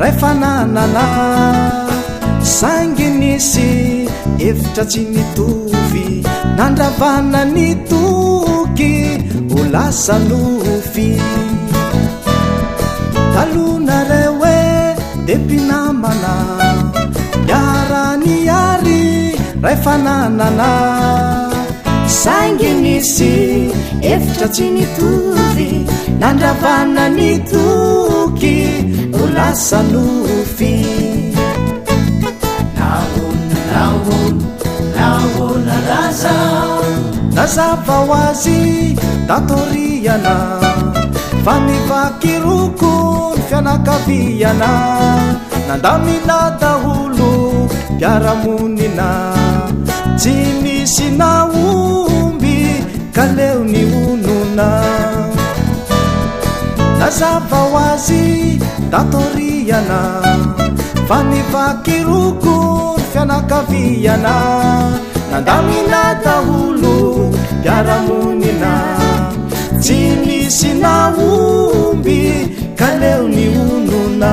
raifananana sangy nisy efitra tsy nitovy nandravana ny toky ho lasa nofy talonareo hoe de mpinamana miara-niary raifananana sangy nisy efitra tsy nitovy nandravana ny toky ho lasa nofy naona raza nazava ho azy tatoriana fa mivakiroko ny fianakaviana nandamina daholo mpiaramonina tsy misy naomby ka leo ny onona nazava ho azy tatoriana fa mivakiroko ny fianakaviana nandamina daholo mpiaramonina tsy misy naomby ka leo ny onona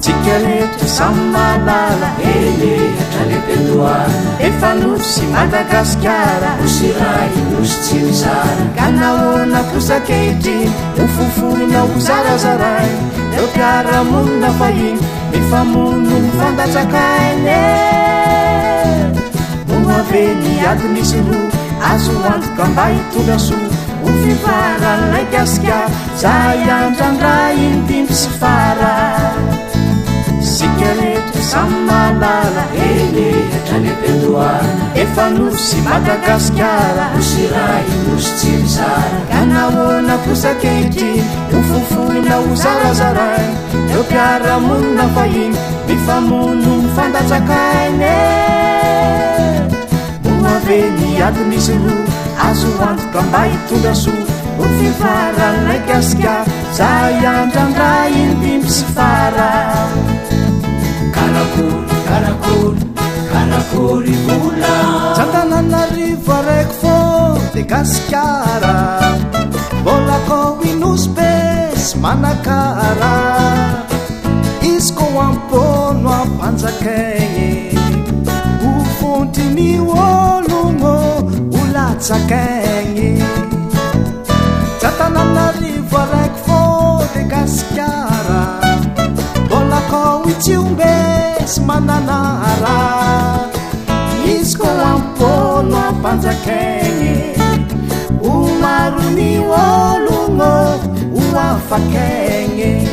tsika rehetra samy malala elehatra lepetoana efa nosy Madagasikara osiray nosy tsirizara ka nahoana kosakehitriny ho fofona ho zarazaray eo mpiaramonina fahiny mifamono mifandatsakaine ho ave ny ady misy ro azo antoka mba hitolaso ho fifaran'ilay Gasikara zay andrandray iny dimby sy fara sika rehetra samy malala elehatra lepetoana efa nosy Madagasikara osiray nosy tsirizara ka nahoana kosakehitriny ho fofona ho zarazaray eo mpiaramonina fahiny mifamono mifandatsakaine ho ave ny ady misy ro azo antoka mba hitolaso ho fifaran'ilay Gasikara zay andrandray iny dimby sy fara karakory vola Antananarivo araiky fô de Gasikara mbola koa inosy be sy manakara izy ko ampono ampanjakaigny ho fontry ny ologno ho latsakaigny Antananarivo araiky fô de Gasikara mbola koa itiombe sy mananara izy ko ampono ampanjakaigny ho maro ny ologno ho afakaigny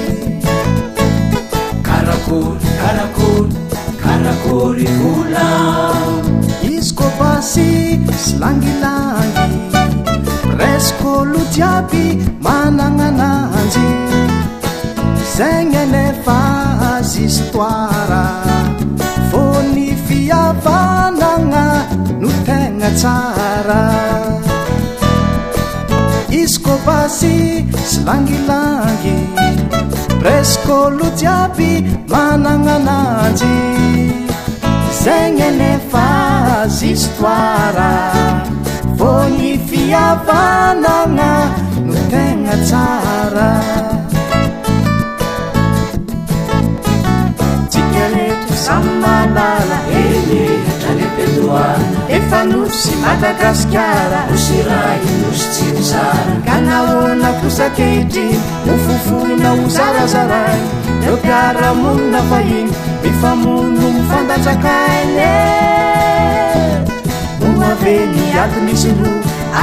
karakory vola izy ko basy sy langilangy presque olo jiaby mananananjy zegny nefa azy histoara fô ny fihavanagna no tegna tsara izy ko basy sy langilangy presque olo jiaby mananananjy zegny nefa azy histoara fô ny fihavanagna no tegna tsara samy malala elehatra lepetoana efa nosy Madagasikara osiray nosy tsirizara ka nahoana kosakehitriny ho fofona ho zarazaray eo mpiaramonina fahiny mifamono mifandatsakaine ho ave ny ady misy ro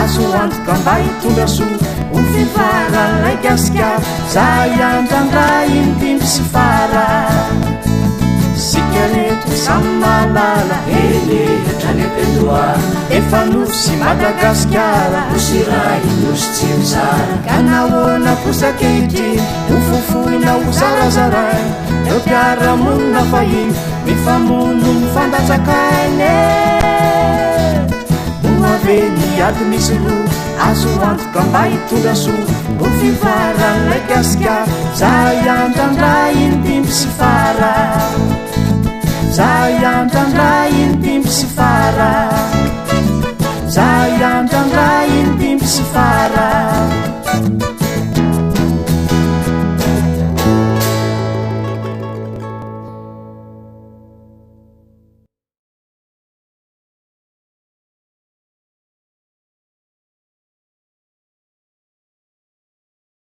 azo antoka mba hitolaso ho fifaran'ilay Gasikara zay andrandray iny dimby sy fara sika rehetra samy malala elehatra lepetoana efa nosy Madagasikara osiray nosy tsirizara ka nahoana kosakehitriny ho fofona ho zarazaray eo mpiaramonina fahiny mifamono mifandatsakaine ho ave ny ady misy ro azo antoka mba hitolaso ho fifaran'ilay Gasikara zay andrandray iny dimby sy fara zay andrandray iny dimby sy fara zay andrandray iny dimby sy fara